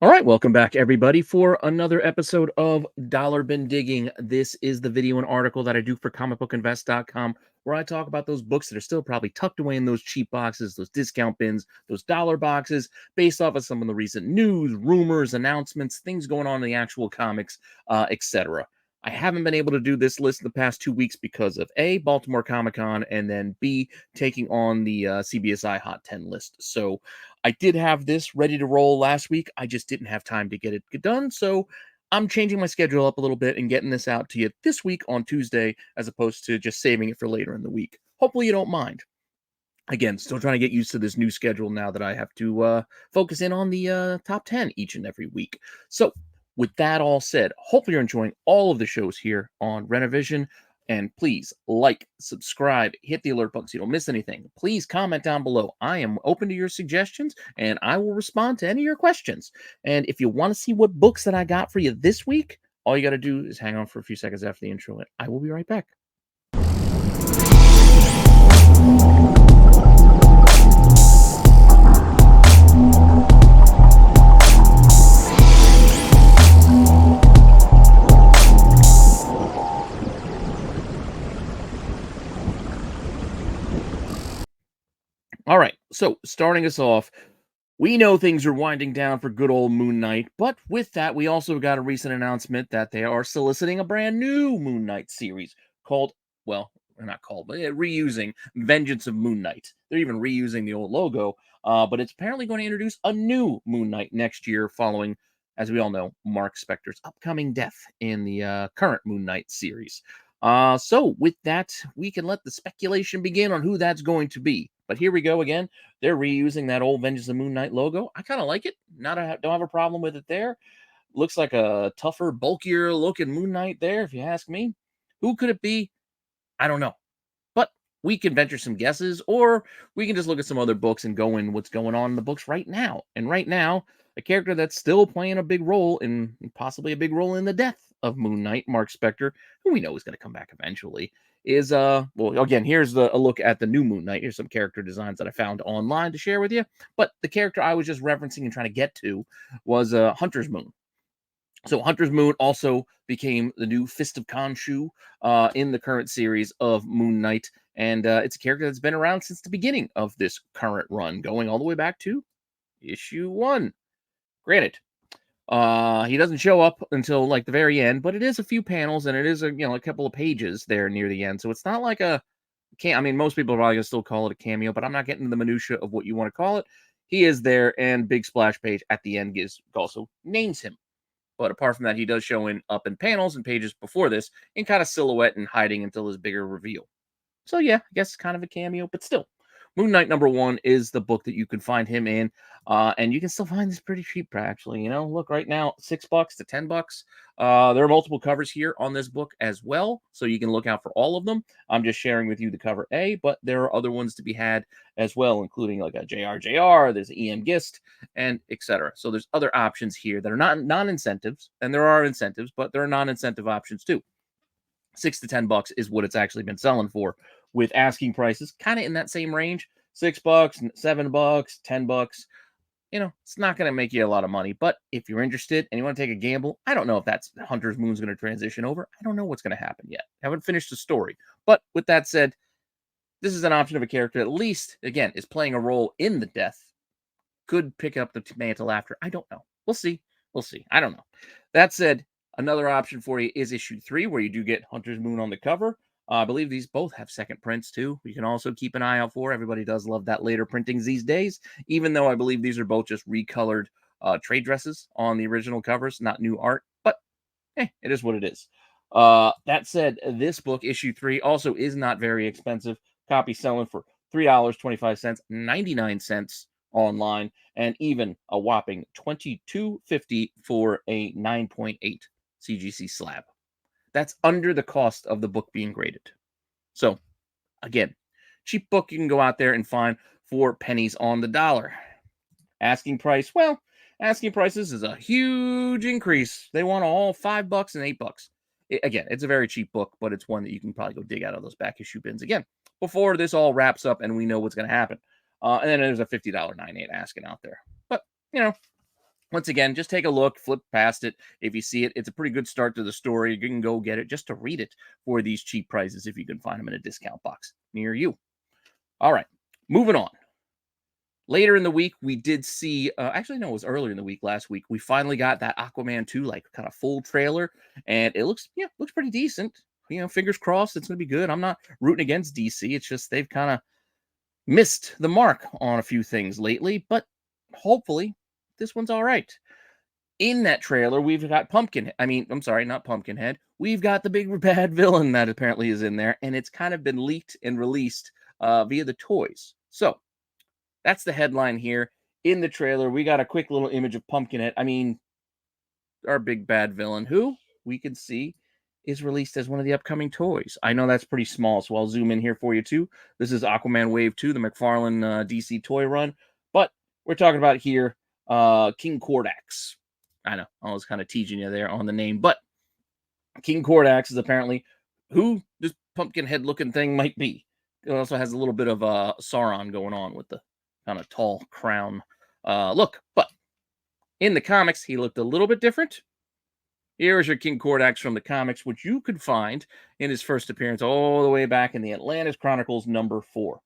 All right, welcome back, everybody, for another episode of Dollar Bin Digging. This is the video and article that I do for comicbookinvest.com, where I talk about those books that are still probably tucked away in those cheap boxes, those discount bins, those dollar boxes, based off of some of the recent news, rumors, announcements, things going on in the actual comics, etc. I haven't been able to do this list the past 2 weeks because of A, Baltimore Comic Con, and then B, taking on the cbsi Hot 10 list. So I did have this ready to roll last week. I just didn't have time to get it done. So I'm changing my schedule up a little bit and getting this out to you this week on Tuesday, as opposed to just saving it for later in the week. Hopefully, you don't mind. Again, still trying to get used to this new schedule now that I have to focus in on the top 10 each and every week. So, with that all said, hopefully you're enjoying all of the shows here on Rennavision. And please like, subscribe, hit the alert button so you don't miss anything. Please comment down below. I am open to your suggestions and I will respond to any of your questions. And if you want to see what books that I got for you this week, all you got to do is hang on for a few seconds after the intro and I will be right back. All right, so starting us off, we know things are winding down for good old Moon Knight, but with that, we also got a recent announcement that they are soliciting a brand new Moon Knight series called, well, not called, but reusing Vengeance of Moon Knight. They're even reusing the old logo, but it's apparently going to introduce a new Moon Knight next year following, as we all know, Mark Spector's upcoming death in the current Moon Knight series. So with that, we can let the speculation begin on who that's going to be. But here we go again. They're reusing that old Vengeance of Moon Knight logo. I kind of like it. Don't have a problem with it there. Looks like a tougher, bulkier looking Moon Knight there, if you ask me. Who could it be? I don't know. But we can venture some guesses, or we can just look at some other books and go in what's going on in the books right now. And right now, a character that's still playing a big role in possibly a big role in the death of Moon Knight, Mark Spector, who we know is going to come back eventually, is well, again, here's a look at the new Moon Knight. Here's some character designs that I found online to share with you. But the character I was just referencing and trying to get to was Hunter's Moon. So Hunter's Moon also became the new Fist of Khonshu in the current series of Moon Knight. And it's a character that's been around since the beginning of this current run, going all the way back to issue 1. Granted, he doesn't show up until like the very end, but it is a few panels and it is a couple of pages there near the end. So it's not like I mean, most people are probably gonna still call it a cameo, but I'm not getting into the minutia of what you want to call it. He is there, and big splash page at the end also names him. But apart from that, he does show up in panels and pages before this in kind of silhouette and hiding until his bigger reveal. So yeah, I guess kind of a cameo, but still. Moon Knight #1 is the book that you can find him in, and you can still find this pretty cheap, actually. Look right now, $6 to $10. There are multiple covers here on this book as well, so you can look out for all of them. I'm just sharing with you the cover A, but there are other ones to be had as well, including like a JRJR, there's EM Gist, and etc. So there's other options here that are not non-incentives, and there are incentives, but there are non-incentive options too. $6 to $10 is what it's actually been selling for, with asking prices kind of in that same range. $6, $7, $10. It's not going to make you a lot of money, but if you're interested and you want to take a gamble, I don't know if that's Hunter's Moon's going to transition over. I don't know what's going to happen yet. I haven't finished the story. But with that said, this is an option of a character that at least, again, is playing a role in the death. Could pick up the mantle after. I don't know. We'll see. We'll see. I don't know. That said, another option for you is issue 3, where you do get Hunter's Moon on the cover. I believe these both have second prints too. You can also keep an eye out for. Everybody does love that later printings these days, even though I believe these are both just recolored trade dresses on the original covers, not new art. But it is what it is. That said, this book, issue 3, also is not very expensive. Copy selling for $3.25, 99 cents online, and even a whopping $22.50 for a 9.8 CGC slab. That's under the cost of the book being graded. So, again, cheap book you can go out there and find for pennies on the dollar. Asking price, well, asking prices is a huge increase. They want all $5 and $8. Again, it's a very cheap book, but it's one that you can probably go dig out of those back issue bins again before this all wraps up and we know what's going to happen. And then there's a $50.98 asking out there. But, Once again, just take a look, flip past it. If you see it, it's a pretty good start to the story. You can go get it just to read it for these cheap prices if you can find them in a discount box near you. All right, moving on. Later in the week, we did see, actually, no, it was earlier in the week, last week. We finally got that Aquaman 2, like, kind of full trailer, and it looks, yeah, looks pretty decent. Fingers crossed, it's going to be good. I'm not rooting against DC. It's just they've kind of missed the mark on a few things lately, but hopefully this one's all right. In that trailer, we've got I'm sorry, not Pumpkinhead. We've got the big bad villain that apparently is in there, and it's kind of been leaked and released via the toys. So that's the headline here. In the trailer, we got a quick little image of Pumpkinhead. I mean, our big bad villain, who we can see is released as one of the upcoming toys. I know that's pretty small, so I'll zoom in here for you too. This is Aquaman Wave 2, the McFarlane DC toy run. But we're talking about here King Kordax. I know, I was kind of teasing you there on the name, but King Kordax is apparently who this Pumpkinhead looking thing might be. It also has a little bit of Sauron going on with the kind of tall crown look. But in the comics, he looked a little bit different. Here is your King Kordax from the comics, which you could find in his first appearance all the way back in the Atlantis Chronicles #4.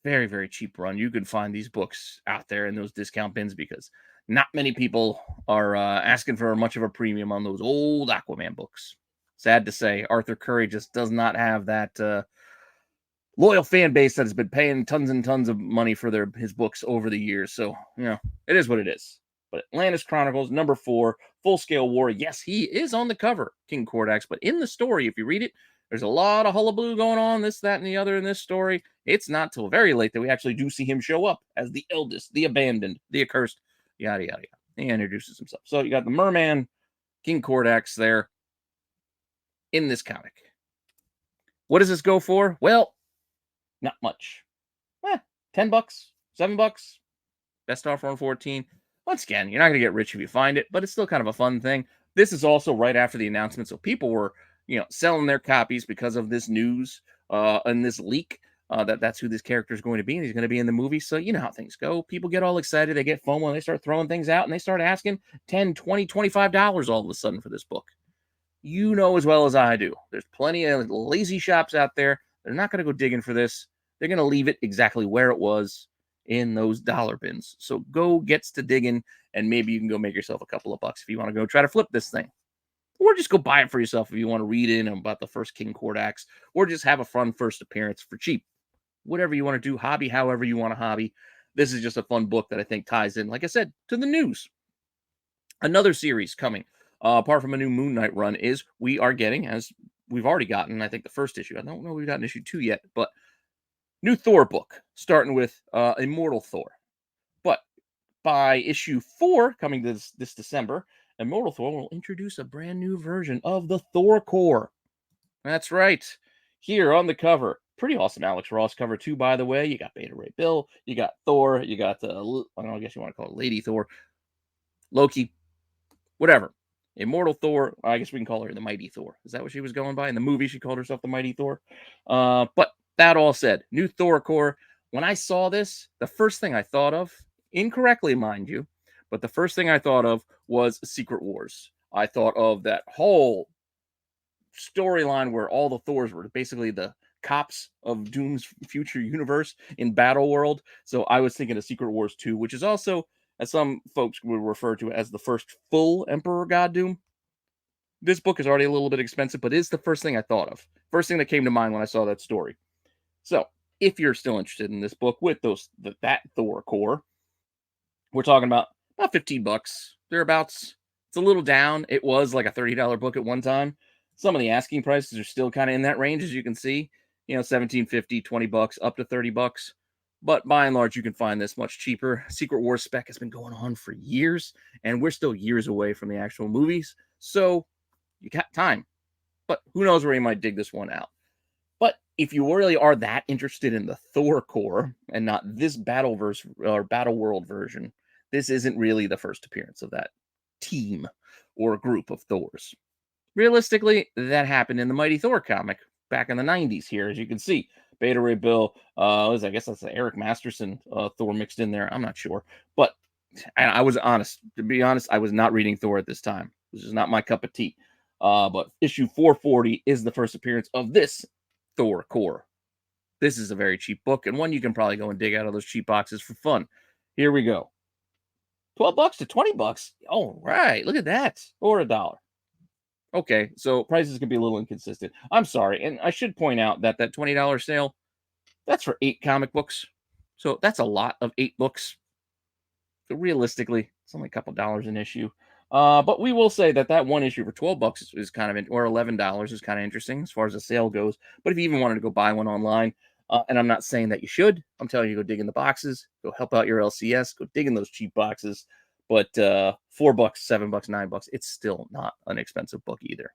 Very, very cheap run. You could find these books out there in those discount bins because not many people are asking for much of a premium on those old Aquaman books. Sad to say, Arthur Curry just does not have that loyal fan base that has been paying tons and tons of money for his books over the years. So, it is what it is. But Atlantis Chronicles #4, Full Scale War. Yes, he is on the cover, King Kordax. But in the story, if you read it, there's a lot of hullabaloo going on, this, that, and the other in this story. It's not till very late that we actually do see him show up as the eldest, the abandoned, the accursed, yada, yada, yada. He introduces himself. So you got the merman, King Kordax there in this comic. What does this go for? Well, not much. $10, $7. Best offer on 14. Once again, you're not going to get rich if you find it, but it's still kind of a fun thing. This is also right after the announcement, so people were, selling their copies because of this news and this leak that's who this character is going to be, and he's going to be in the movie. So you know how things go. People get all excited, they get FOMO, and they start throwing things out, and they start asking $10, $20, $25 all of a sudden for this book. You know as well as I do, there's plenty of lazy shops out there. They're not going to go digging for this. They're going to leave it exactly where it was in those dollar bins. So go gets to digging, and maybe you can go make yourself a couple of bucks if you want to go try to flip this thing. Or just go buy it for yourself if you want to read in about the first King Kordax, or just have a fun first appearance for cheap. Whatever you want to do, hobby however you want to hobby. This is just a fun book that I think ties in, like I said, to the news. Another series coming, apart from a new Moon Knight run, is we are getting, as we've already gotten, I think the first issue. I don't know if we've gotten issue 2 yet, but new Thor book, starting with Immortal Thor. But by issue 4, coming this December, Immortal Thor will introduce a brand new version of the Thor Corps. That's right. Here on the cover, pretty awesome Alex Ross cover too, by the way. You got Beta Ray Bill, you got Thor, you got I don't know, I guess you want to call it Lady Thor, Loki, whatever. Immortal Thor, I guess we can call her the Mighty Thor. Is that what she was going by? In the movie, she called herself the Mighty Thor. But that all said, new Thor Corps. When I saw this, the first thing I thought of, incorrectly, mind you, but the first thing I thought of was Secret Wars. I thought of that whole storyline where all the Thors were basically the cops of Doom's future universe in Battle World. So I was thinking of Secret Wars 2, which is also, as some folks would refer to it, as the first full Emperor God Doom. This book is already a little bit expensive, but it's the first thing I thought of. First thing that came to mind when I saw that story. So if you're still interested in this book with that Thor Corps, we're talking about $15, thereabouts. It's a little down. It was like a $30 book at one time. Some of the asking prices are still kind of in that range, as you can see. $17.50, $20, up to $30. But by and large, you can find this much cheaper. Secret Wars spec has been going on for years, and we're still years away from the actual movies. So you got time. But who knows where you might dig this one out. But if you really are that interested in the Thor Corps and not this Battleverse or Battle World version, this isn't really the first appearance of that team or group of Thors. Realistically, that happened in the Mighty Thor comic back in the 90s here, as you can see. Beta Ray Bill, I guess that's the Eric Masterson Thor mixed in there. I'm not sure. But And I was honest. To be honest, I was not reading Thor at this time. This is not my cup of tea. But issue 440 is the first appearance of this Thor core. This is a very cheap book, and one you can probably go and dig out of those cheap boxes for fun. Here we go. $12 to $20. Oh, right. Look at that. Or $1. Okay, so prices can be a little inconsistent. I'm sorry. And I should point out that that $20 sale, that's for 8 comic books. So that's a lot of 8 books. So realistically, it's only a couple dollars an issue. But we will say that that one issue for $12 is kind of, or $11 is kind of interesting as far as the sale goes. But if you even wanted to go buy one online, and I'm not saying that you should, I'm telling you, go dig in the boxes, go help out your LCS, go dig in those cheap boxes. But $4, $7, $9, it's still not an expensive book either.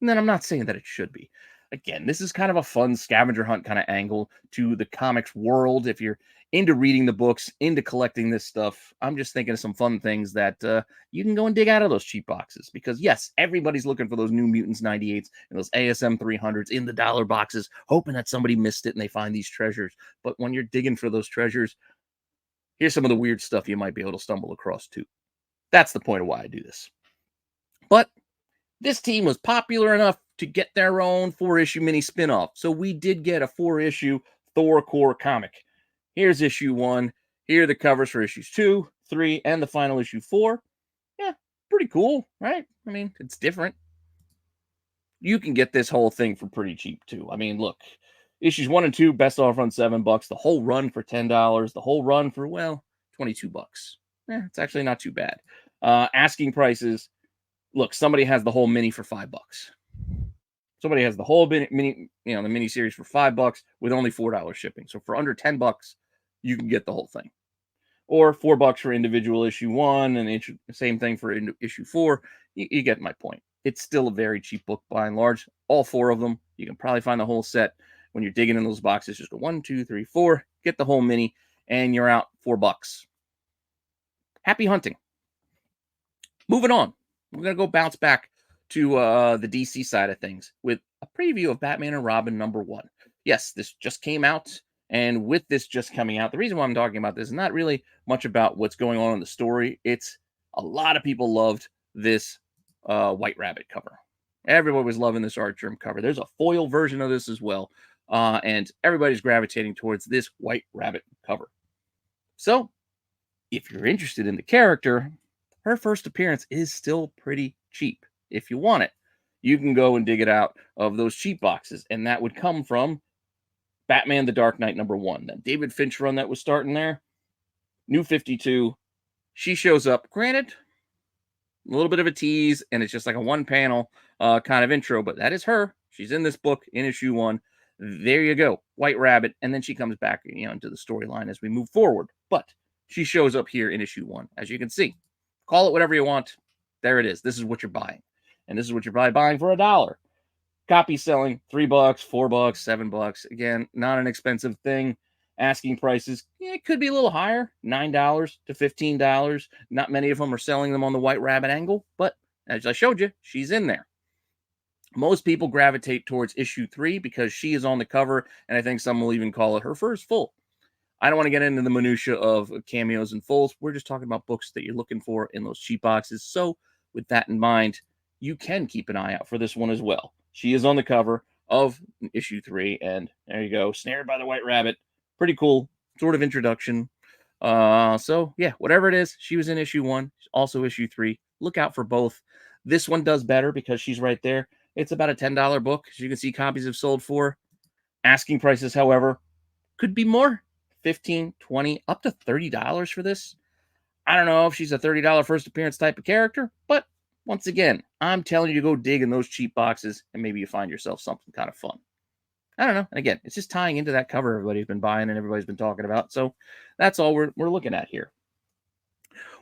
And then I'm not saying that it should be. Again, this is kind of a fun scavenger hunt kind of angle to the comics world. If you're into reading the books, into collecting this stuff, I'm just thinking of some fun things that you can go and dig out of those cheap boxes. Because yes, everybody's looking for those New Mutants 98s and those ASM 300s in the dollar boxes, hoping that somebody missed it and they find these treasures. But when you're digging for those treasures, here's some of the weird stuff you might be able to stumble across too. That's the point of why I do this. But this team was popular enough to get their own 4-issue mini spin-off. So we did get a 4-issue Thor core comic. Here's issue 1. Here are the covers for issues 2, 3, and the final issue 4. Yeah, pretty cool, right? I mean, it's different. You can get this whole thing for pretty cheap too. I mean, look, issues 1 and 2, best off run $7. The whole run for $10. The whole run for, well, $22. It's actually not too bad. Asking prices. Look, somebody has the whole mini for $5. Somebody has the whole mini, the mini series for $5 with only $4 shipping. So for under $10, you can get the whole thing. Or $4 for individual issue 1, and same thing for issue 4. You get my point. It's still a very cheap book by and large. All 4 of them. You can probably find the whole set when you're digging in those boxes. Just go 1, 2, 3, 4. Get the whole mini, and you're out $4. Happy hunting. Moving on. We're going to go bounce back to the DC side of things with a preview of Batman and Robin #1. Yes, this just came out, and with this just coming out, the reason why I'm talking about this is not really much about what's going on in the story. It's a lot of people loved this White Rabbit cover. Everybody was loving this art germ cover. There's a foil version of this as well, and everybody's gravitating towards this White Rabbit cover. So, if you're interested in the character, her first appearance is still pretty cheap. If you want it, you can go and dig it out of those cheap boxes, and that would come from Batman the Dark Knight #1. That David Finch run that was starting there. New 52. She shows up. Granted, a little bit of a tease, and it's just like a one-panel kind of intro, but that is her. She's in this book in issue 1. There you go. White Rabbit, and then she comes back into the storyline as we move forward. But she shows up here in issue 1, as you can see. Call it whatever you want. There it is. This is what you're buying. And this is what you're probably buying for $1. Copy selling, $3, $4, $7. Again, not an expensive thing. Asking prices, it could be a little higher, $9 to $15. Not many of them are selling them on the White Rabbit angle, but as I showed you, she's in there. Most people gravitate towards issue 3 because she is on the cover, and I think some will even call it her first full. I don't want to get into the minutia of cameos and fulls. We're just talking about books that you're looking for in those cheap boxes. So with that in mind, you can keep an eye out for this one as well. She is on the cover of issue 3, and there you go. Snared by the White Rabbit. Pretty cool sort of introduction. So yeah, whatever it is, she was in issue 1, also issue 3. Look out for both. This one does better because she's right there. It's about a $10 book. As you can see, copies have sold for. Asking prices, however, could be more. $15, $20, up to $30 for this. I don't know if she's a $30 first appearance type of character, but once again, I'm telling you to go dig in those cheap boxes and maybe you find yourself something kind of fun. I don't know. And again, it's just tying into that cover everybody's been buying and everybody's been talking about. So that's all we're looking at here.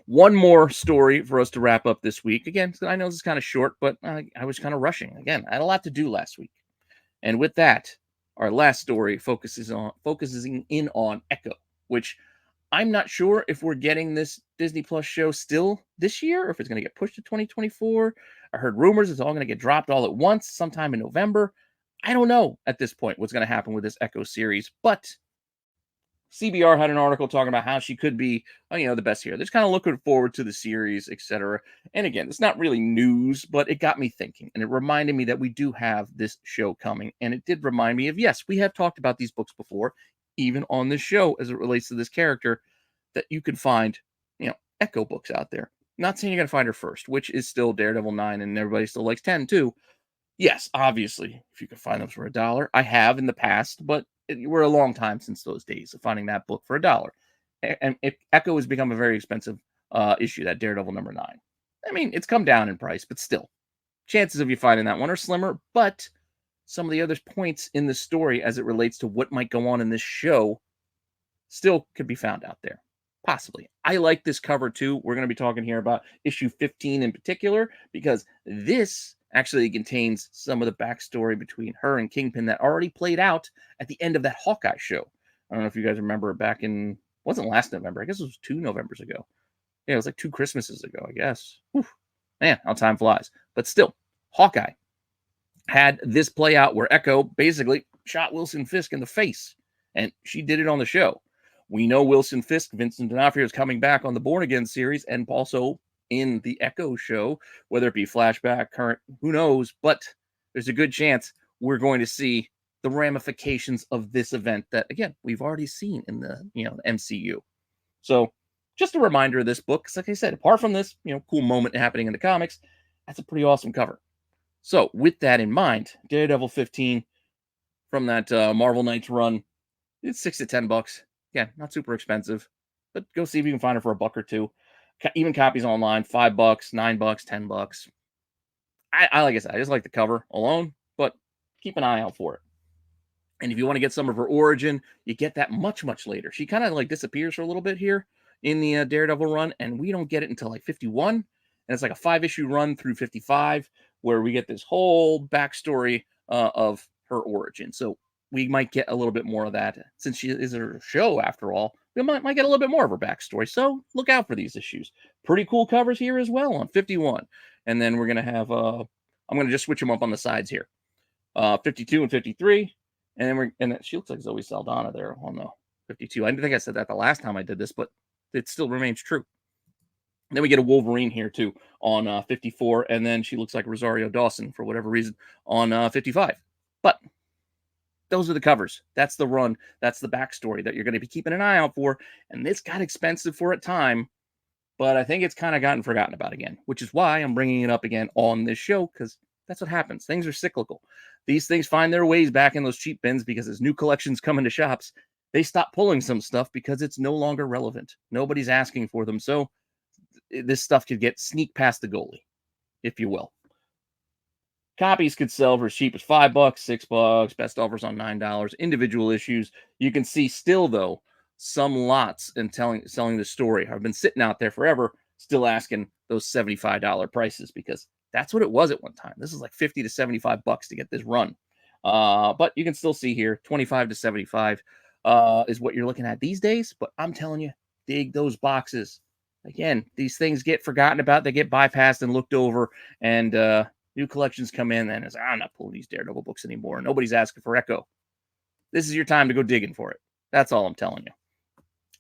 One more story for us to wrap up this week. Again, I know this is kind of short, but I was kind of rushing. Again, I had a lot to do last week. And with that, our last story focusing in on Echo, which I'm not sure if we're getting this Disney Plus show still this year or if it's going to get pushed to 2024. I heard rumors it's all going to get dropped all at once sometime in November. I don't know at this point what's going to happen with this Echo series, but CBR had an article talking about how she could be, the best here. They're just kind of looking forward to the series, etc. And again, it's not really news, but it got me thinking, and it reminded me that we do have this show coming. And it did remind me of, yes, we have talked about these books before, even on this show as it relates to this character, that you can find, Echo books out there. Not saying you're going to find her first, which is still Daredevil 9, and everybody still likes 10 too. Yes, obviously, if you can find them for $1, I have in the past, but we're a long time since those days of finding that book for $1. And Echo has become a very expensive issue, that Daredevil number 9. I mean, it's come down in price, but still, chances of you finding that one are slimmer. But some of the other points in the story as it relates to what might go on in this show still could be found out there. Possibly. I like this cover too. We're going to be talking here about issue 15 in particular, because this actually contains some of the backstory between her and Kingpin that already played out at the end of that Hawkeye show. I don't know if you guys remember back in, wasn't last November. I guess it was 2 Novembers ago. Yeah, it was like 2 Christmases ago, I guess. Whew. Man, how time flies. But still, Hawkeye had this play out where Echo basically shot Wilson Fisk in the face, and she did it on the show. We know Wilson Fisk, Vincent D'Onofrio, is coming back on the Born Again series and also in the Echo show, whether it be flashback, current, who knows, but there's a good chance we're going to see the ramifications of this event that, again, we've already seen in the, MCU. So just a reminder of this book, because like I said, apart from this, cool moment happening in the comics, that's a pretty awesome cover. So with that in mind, Daredevil 15 from that Marvel Knights run, it's $6 to $10. Yeah, not super expensive, but go see if you can find it for $1 or $2. Even copies online, $5, $9, $10. I like I said, I just like the cover alone, but keep an eye out for it. And if you want to get some of her origin, you get that much, much later. She kind of like disappears for a little bit here in the Daredevil run, and we don't get it until like 51. And it's like a 5-issue run through 55, where we get this whole backstory of her origin. So we might get a little bit more of that, since she is a show after all. We might get a little bit more of her backstory. So look out for these issues. Pretty cool covers here as well on 51. And then we're going to have, I'm going to just switch them up on the sides here. 52 and 53. And then she looks like Zoe Saldana there on the 52. I didn't think I said that the last time I did this, but it still remains true. And then we get a Wolverine here too on 54. And then she looks like Rosario Dawson for whatever reason on 55. But those are the covers. That's the run. That's the backstory that you're going to be keeping an eye out for. And this got expensive for a time, but I think it's kind of gotten forgotten about again, which is why I'm bringing it up again on this show, because that's what happens. Things are cyclical. These things find their ways back in those cheap bins because as new collections come into shops, they stop pulling some stuff because it's no longer relevant. Nobody's asking for them. So this stuff could get sneak past the goalie, if you will. Copies could sell for as cheap as $5, $6. Best offers on $9. Individual issues. You can see still, though, some lots and selling the story. I've been sitting out there forever, still asking those $75 prices, because that's what it was at one time. This is like $50 to $75 to get this run. But you can still see here, $25 to $75 is what you're looking at these days. But I'm telling you, dig those boxes. Again, these things get forgotten about. They get bypassed and looked over, and new collections come in, and it's like, I'm not pulling these Daredevil books anymore. Nobody's asking for Echo. This is your time to go digging for it. That's all I'm telling you.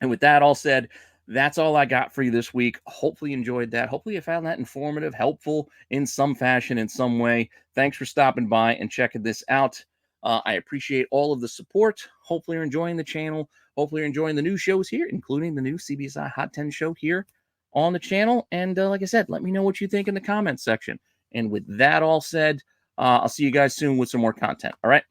And with that all said, that's all I got for you this week. Hopefully you enjoyed that. Hopefully you found that informative, helpful in some fashion, in some way. Thanks for stopping by and checking this out. I appreciate all of the support. Hopefully you're enjoying the channel. Hopefully you're enjoying the new shows here, including the new CBSI Hot 10 show here on the channel. And like I said, let me know what you think in the comments section. And with that all said, I'll see you guys soon with some more content. All right.